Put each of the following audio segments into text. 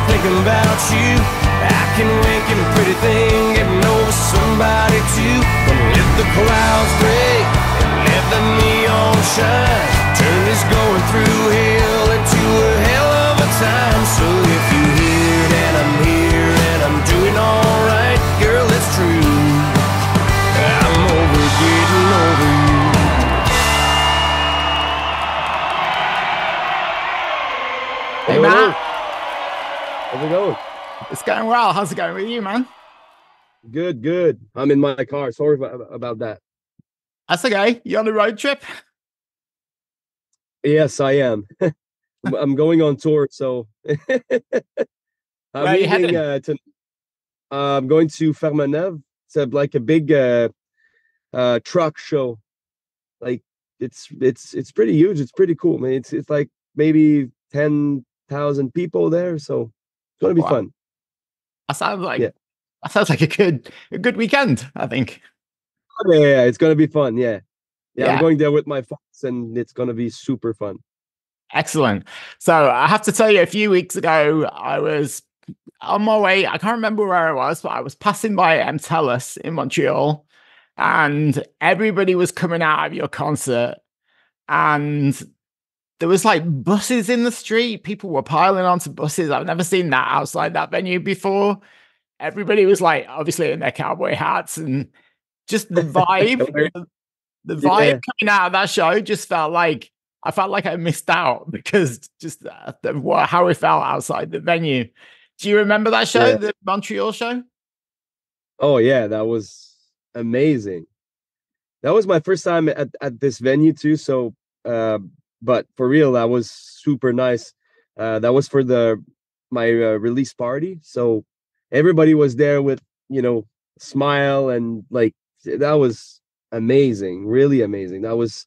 Thinking about you, I can wink and pretty thing, getting over somebody too. Gonna let the clouds break and let the neon shine. Turn this going through hell into a hell of a time. So if you hear it and I'm here and I'm doing alright, girl, it's true. I'm over getting over you. Hey, Matt. How's it going? It's going well. How's it going with you, man? Good. I'm in my car. Sorry about that. That's okay. You on the road trip? Yes, I am. I'm going on tour, so I'm leaving. I'm going to Fermanagh. It's like a big truck show. Like it's pretty huge. It's pretty cool, man. It's like maybe 10,000 people there, so it's gonna be fun. That sounds like a good weekend, I think. Yeah, it's gonna be fun. Yeah. I'm going there with my folks, and it's gonna be super fun. Excellent. So I have to tell you, a few weeks ago, I was on my way. I can't remember where I was, but I was passing by MTELUS in Montreal, and everybody was coming out of your concert, and there was like buses in the street. People were piling onto buses. I've never seen that outside that venue before. Everybody was like, obviously in their cowboy hats, and just the vibe, the vibe coming out of that show just felt like I missed out because just how it felt outside the venue. Do you remember that show, the Montreal show? Oh yeah, that was amazing. That was my first time at this venue too. So, but for real, that was super nice. That was for my release party. So everybody was there with, smile, and like, that was amazing, really amazing. That was,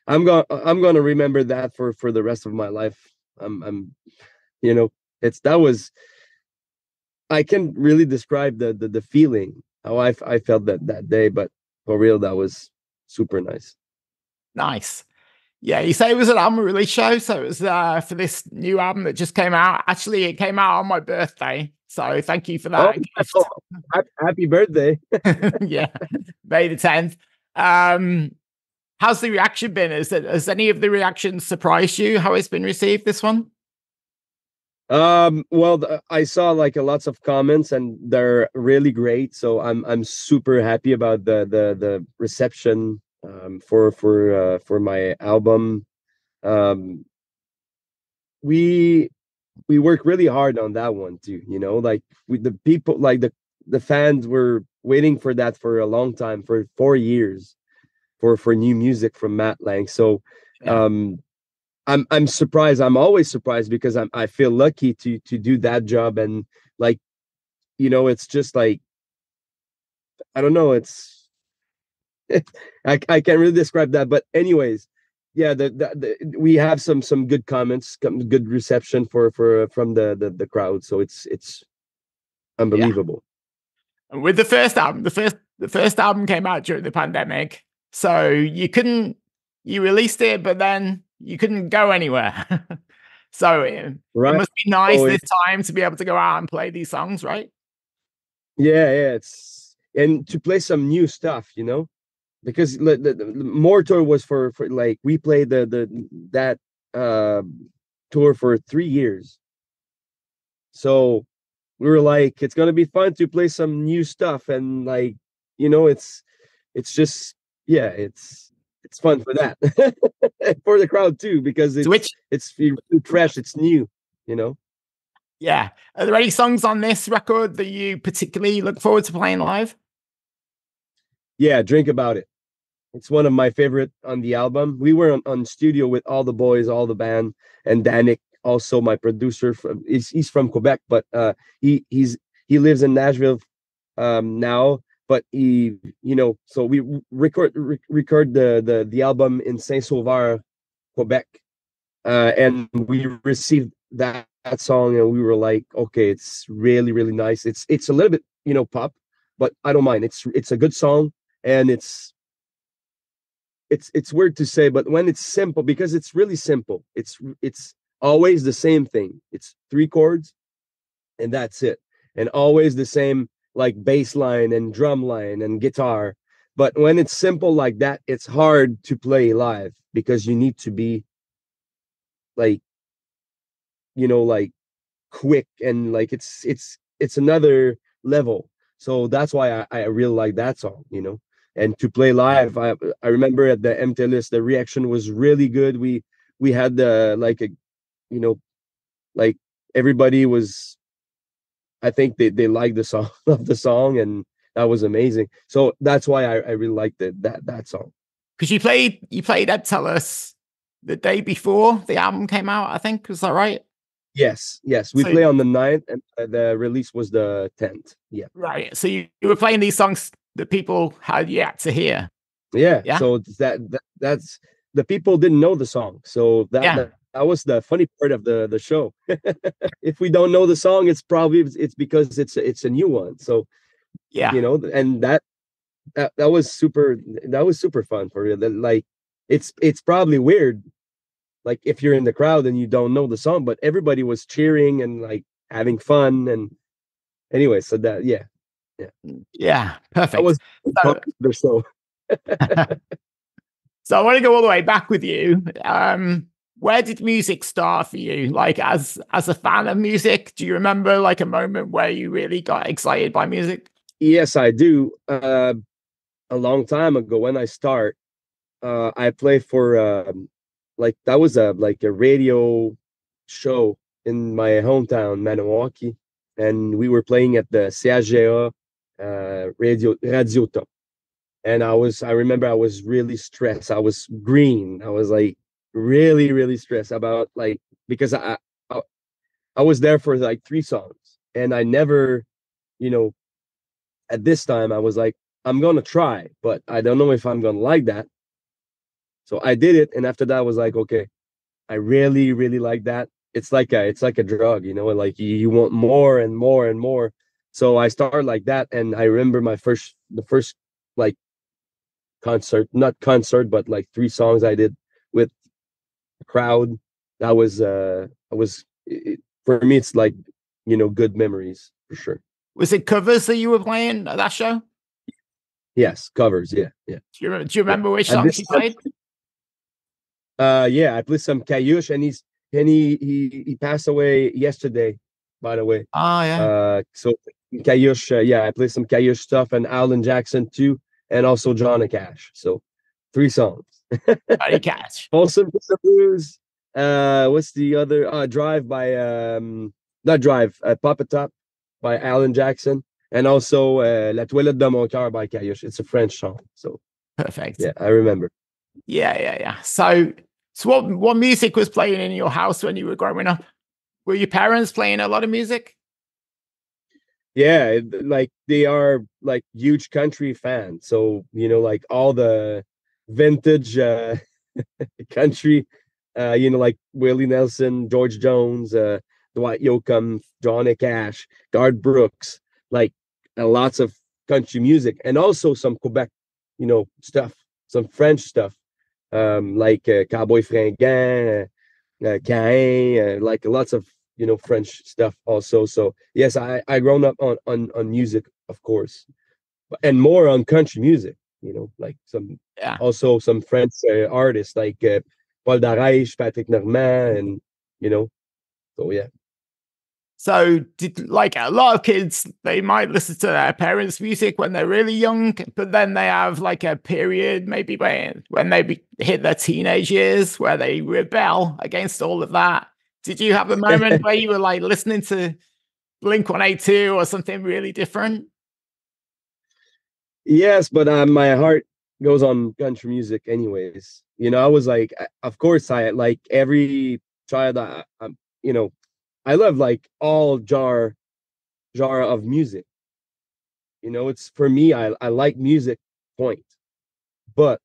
I'm gonna remember that for the rest of my life. I can't really describe the feeling, how I felt that day, but for real, that was super nice. Nice. Yeah, you say it was an album release show, so it was for this new album that just came out. Actually, it came out on my birthday, so thank you for that. Happy birthday. Yeah, May the 10th. How's the reaction been? Has any of the reactions surprised you, how it's been received, this one? Well, I saw like lots of comments, and they're really great, so I'm super happy about the reception for my album. We work really hard on that one too, like the people, like the fans were waiting for that for a long time, for 4 years, for new music from Matt Lang. So I'm surprised. I'm always surprised because I feel lucky to do that job, and like, it's just like, I don't know, it's I can't really describe that, but anyways, yeah, we have some good comments, good reception from the crowd, so it's unbelievable. And with the first album, the first album came out during the pandemic, so you released it, but then you couldn't go anywhere. So it must be nice this time to be able to go out and play these songs, right? Yeah, and to play some new stuff, because the More Tour was for like, we played that tour for 3 years. So we were like, it's gonna be fun to play some new stuff, and like, it's just, it's fun for that. For the crowd too, because it's fresh, it's new, Yeah. Are there any songs on this record that you particularly look forward to playing live? Yeah, Drink About It. It's one of my favorite on the album. We were on studio with all the boys, all the band, and Danick, also my producer. He's from Quebec, but he lives in Nashville now. But so we record the album in Saint-Sauveur, Quebec, and we received that song, and we were like, okay, it's really, really nice. It's a little bit pop, but I don't mind. It's a good song, and it's it's weird to say, but when it's simple, because it's really simple, it's always the same thing. It's three chords and that's it. And always the same like bass line and drum line and guitar. But when it's simple like that, it's hard to play live because you need to be like, like quick and like it's another level. So that's why I really like that song. And to play live, I remember at the MTLS, the reaction was really good. We had the like a, you know, like everybody was, I think they liked the song of the song, and that was amazing. So that's why I really liked that song. Because you played Ed Tell Us the day before the album came out, I think. Was that right? Yes. We So, play on the 9th, and the release was the 10th. Yeah. Right. So you were playing these songs that people had yet to hear. Yeah. Yeah. So that's the people didn't know the song. So that was the funny part of the show. If we don't know the song, it's because it's a new one. So and that was super fun for you. Like it's probably weird, like if you're in the crowd and you don't know the song, but everybody was cheering and like having fun. And anyway, so that perfect. that was the show. So I want to go all the way back with you. Where did music start for you? Like as a fan of music, do you remember like a moment where you really got excited by music? Yes, I do. A long time ago when I I play for like that was a radio show in my hometown, Maniwaki, and we were playing at the CHGA Radio Top. And I remember I was really stressed. I was green. I was like really, really stressed about like, because I was there for like 3 songs, and I never, at this time I was like, I'm gonna try, but I don't know if I'm gonna like that. So I did it, and after that I was like, okay, I really, really like that. It's like a drug, like you want more and more and more. So I started like that, and I remember the first like concert, not concert, but like 3 songs I did with a crowd. That was for me, it's like, good memories for sure. Was it covers that you were playing at that show? Yes, covers. Yeah. Do you remember which songs you played? Yeah, I played some Kayush, and he passed away yesterday, by the way. Oh yeah. So Kayush, I played some Kayush stuff, and Alan Jackson too, and also Johnny Cash. So 3 songs. Johnny Cash. Folsom Blues. What's the other? Drive by not Drive. Pop It Top by Alan Jackson, and also La Toilette de mon cœur by Kayush. It's a French song. So perfect. Yeah, I remember. Yeah. So what music was playing in your house when you were growing up? Were your parents playing a lot of music? Yeah, like they are like huge country fans. So, like all the vintage country, like Willie Nelson, George Jones, Dwight Yoakam, Johnny Cash, Garth Brooks, like lots of country music, and also some Quebec, stuff, some French stuff, like Cowboy Fringant, Cain, like lots of French stuff also. So yes, I grown up on music, of course, and more on country music. Like also some French artists like Paul Darèche, Patrick Normand, and so yeah. So did like a lot of kids, they might listen to their parents' music when they're really young, but then they have like a period maybe when they hit their teenage years where they rebel against all of that. Did you have a moment where you were like listening to Blink-182 or something really different? Yes, but my heart goes on country music anyways. I was like, of course, I like every child. I love like all genre of music. It's for me, I like music, point. But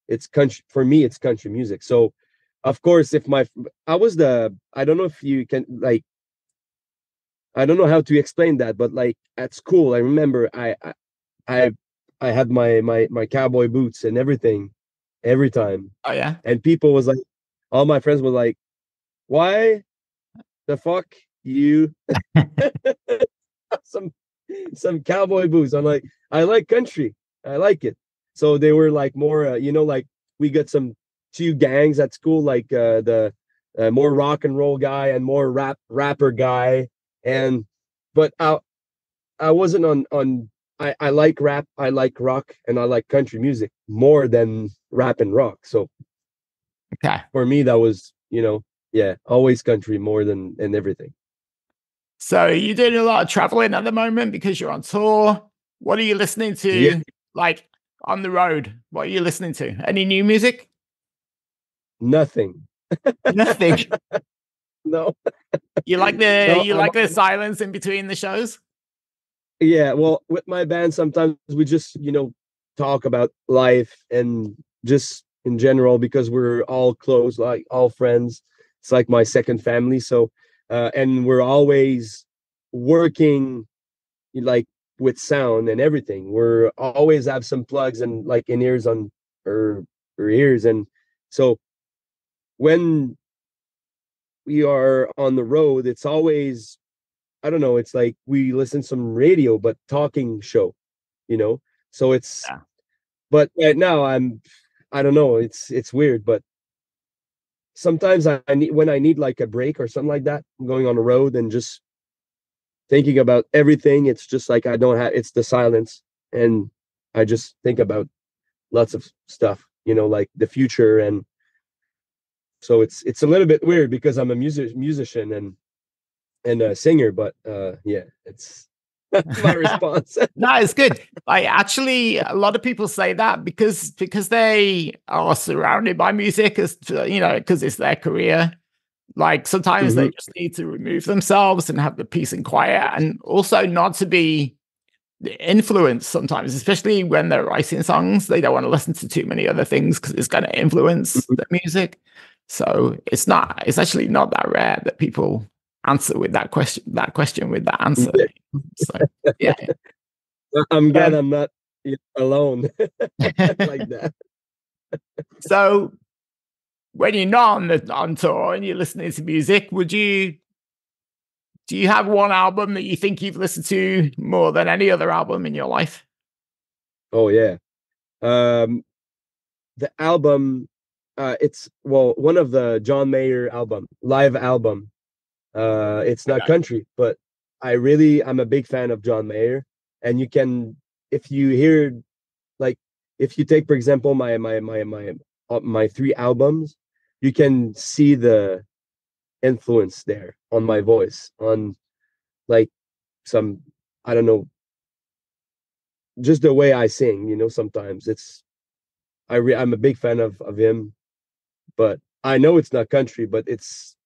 it's country for me, it's country music. So of course, if I don't know if you can like, I don't know how to explain that, but like at school, I remember I had my cowboy boots and everything, every time. Oh yeah. And people was like, all my friends were like, why the fuck you some cowboy boots? I'm like, I like country. I like it. So they were like more, like we got some two gangs at school, like the more rock and roll guy and more rapper guy. And but I wasn't on. I like rap, I like rock, and I like country music more than rap and rock. So Okay. for me, that was yeah, always country more than everything. So you're doing a lot of traveling at the moment because you're on tour. What are you listening to? Yeah. Like on the road? What are you listening to? Any new music? Nothing. Nothing. No. You like No, the silence in between the shows? Yeah, well, with my band, sometimes we just, talk about life and just in general because we're all close, like all friends. It's like my second family. So, and we're always working like with sound and everything. We're always have some plugs and like in ears on or ears. And so when we are on the road, it's always, I don't know, it's like we listen some radio, but talking show, So it's, Yeah. but right now I don't know, it's weird, but sometimes I need, when I need like a break or something like that, I'm going on the road and just thinking about everything. It's just like it's the silence, and I just think about lots of stuff, like the future. And so it's a little bit weird because I'm a musician and a singer, but yeah, it's that's my response. No, it's good. Like actually, a lot of people say that because they are surrounded by music, as because it's their career. Like sometimes they Mhm. just need to remove themselves and have the peace and quiet, and also not to be influenced. Sometimes, especially when they're writing songs, they don't want to listen to too many other things because it's going to influence Mhm. the music. So it's actually not that rare that people answer with that question with that answer. Yeah. So yeah. I'm glad Um, I'm not alone like that. so when you're not on tour and you're listening to music, do you have one album that you think you've listened to more than any other album in your life? Oh yeah. Um, the album, it's one of the John Mayer live album. It's not Okay. country, but I'm a big fan of John Mayer. And you can, if you hear, like, if you take, for example, my three albums, you can see the influence there on my voice, on like some, I don't know, just the way I sing. Sometimes I'm a big fan of him, but I know it's not country, but it's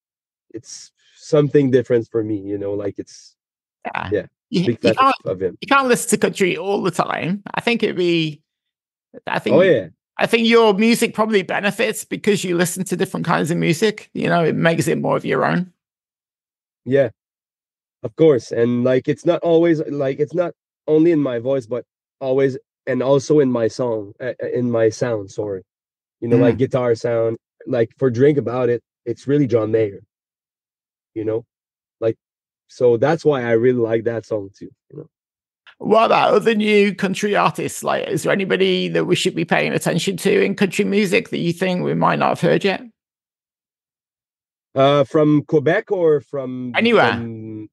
something different for me. Like it's, Yeah. yeah, You, big fan of him. you can't listen to country all the time. I Oh think yeah, I think your music probably benefits because you listen to different kinds of music. It makes it more of your own. yeah, of course. And like it's not only in my voice, but always and also in my song, in my sound. Sorry, like Mm. guitar sound. Like for Drink About It, it's really John Mayer. You know, like so that's why I really like that song too. What about other new country artists? Like, is there anybody that we should be paying attention to in country music that you think we might not have heard yet? From Quebec or from Anywhere.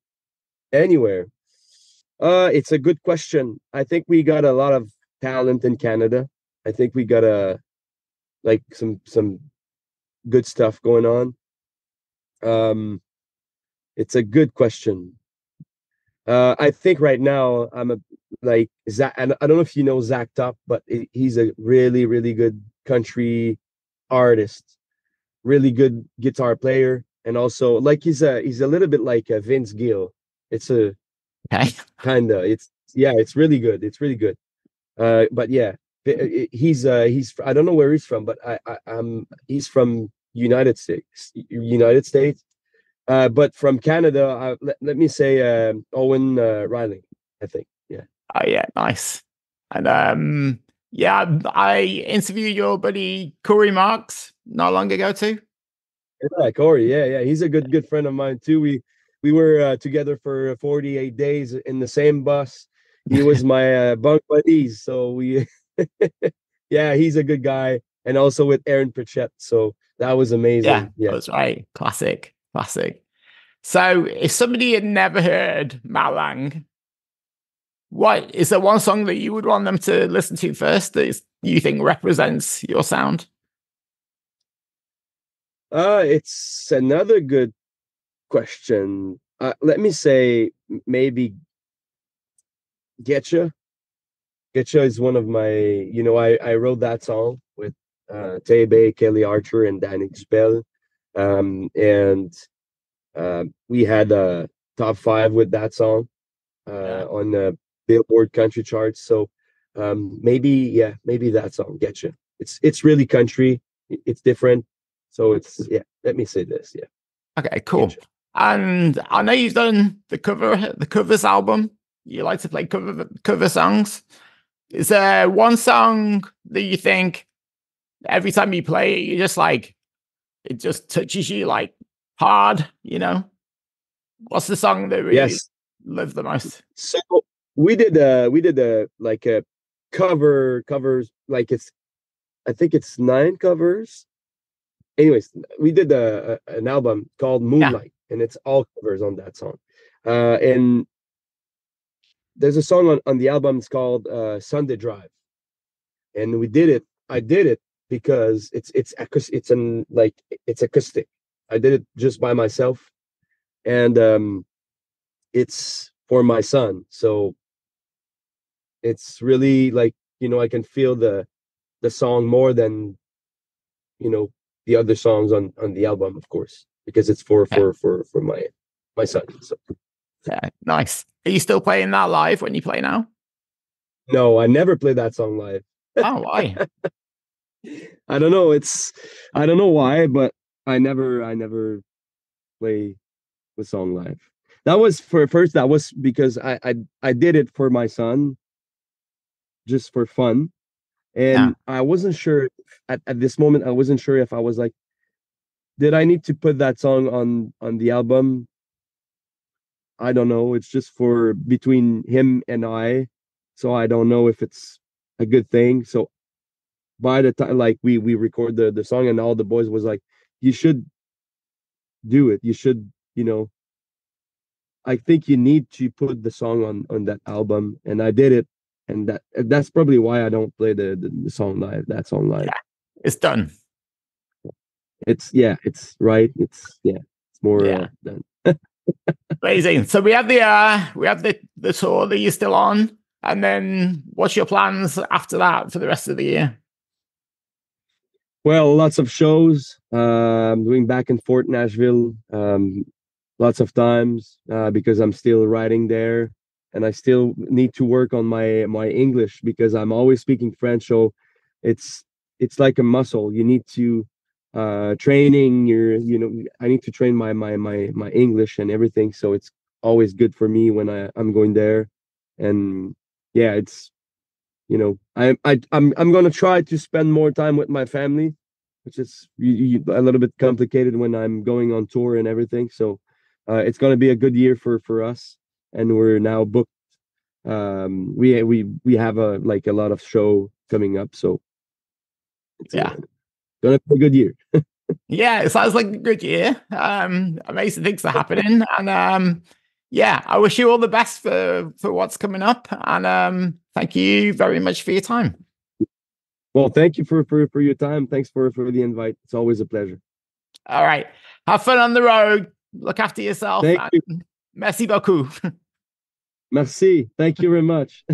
anywhere? It's a good question. I think we got a lot of talent in Canada. I think we got like some good stuff going on. It's a good question. I think right now I'm a like Zach. And I don't know if you know Zach Top, but he's a really really good country artist, really good guitar player, and also like he's a little bit like a Vince Gill. It's a Okay. kinda it's yeah, it's really good. It's really good. But yeah, he's I don't know where he's from, but he's from United States. But from Canada, let me say Owen Riley, I think. Yeah. Oh yeah, nice. And Yeah, I interviewed your buddy Corey Marks not long ago too. Yeah, Corey. Yeah. He's a good friend of mine too. We were together for 48 days in the same bus. He was my bunk buddies. So we, yeah, he's a good guy. And also with Aaron Pritchett. So that was Yeah, amazing. Yeah. that's right. Classic. So if somebody had never heard Matt Lang, what is there one song that you would want them to listen to first that you think represents your sound? It's another good question. Let me say maybe Getcha. Getcha is one of my, I wrote that song with Tebe, Kelly Archer, and Danick Dupelle. And we had a top 5 with that song on the Billboard country charts. So maybe that song, Getcha. It's really country. It's different. So let me say this. Yeah. Okay, cool. Getcha. And I know you've done the covers album. You like to play cover songs. Is there one song that you think every time you play it, you just like it just touches you like hard, What's the song that really lives the most? So we did like a covers, like I think it's 9 covers. Anyways, we did an album called Moonlight, and it's all covers on that song. And there's a song on the album, it's called Sunday Drive. And I did it because it's acoustic. I did it just by myself. And it's for my son. So it's really like, I can feel the song more than, the other songs on the album, of course, because it's for my son. So yeah, nice. Are you still playing that live when you play now? No, I never play that song live. Oh, why? I don't know. I don't know why, but I never play the song live. That was that was because I did it for my son, just for fun. And I wasn't sure at this moment, I wasn't sure if I was like, did I need to put that song on the album? I don't know. It's just for between him and I. So I don't know if it's a good thing. So by the time like we record the song, and all the boys was like, you should do it. You should, I think you need to put the song on that album. And I did it. And that's probably why I don't play the song live, that song live. Yeah, it's done. It's right. It's more done. Amazing. So we have the tour that you're still on, and then what's your plans after that for the rest of the year? Well, lots of shows. Doing back and forth Nashville, lots of times because I'm still writing there, and I still need to work on my English because I'm always speaking French. So it's like a muscle. You need to training I need to train my English and everything. So it's always good for me when I'm going there. And yeah, it's I'm gonna try to spend more time with my family, which is a little bit complicated when I'm going on tour and everything. So it's gonna be a good year for us, and we're now booked. We have a lot of show coming up, so it's gonna be a good year. Yeah, it sounds like a good year. Amazing things are happening, and I wish you all the best for what's coming up. And thank you very much for your time. Well, thank you for your time. Thanks for the invite. It's always a pleasure. All right, have fun on the road. Look after yourself. Thank you. Merci beaucoup. Merci. Thank you very much.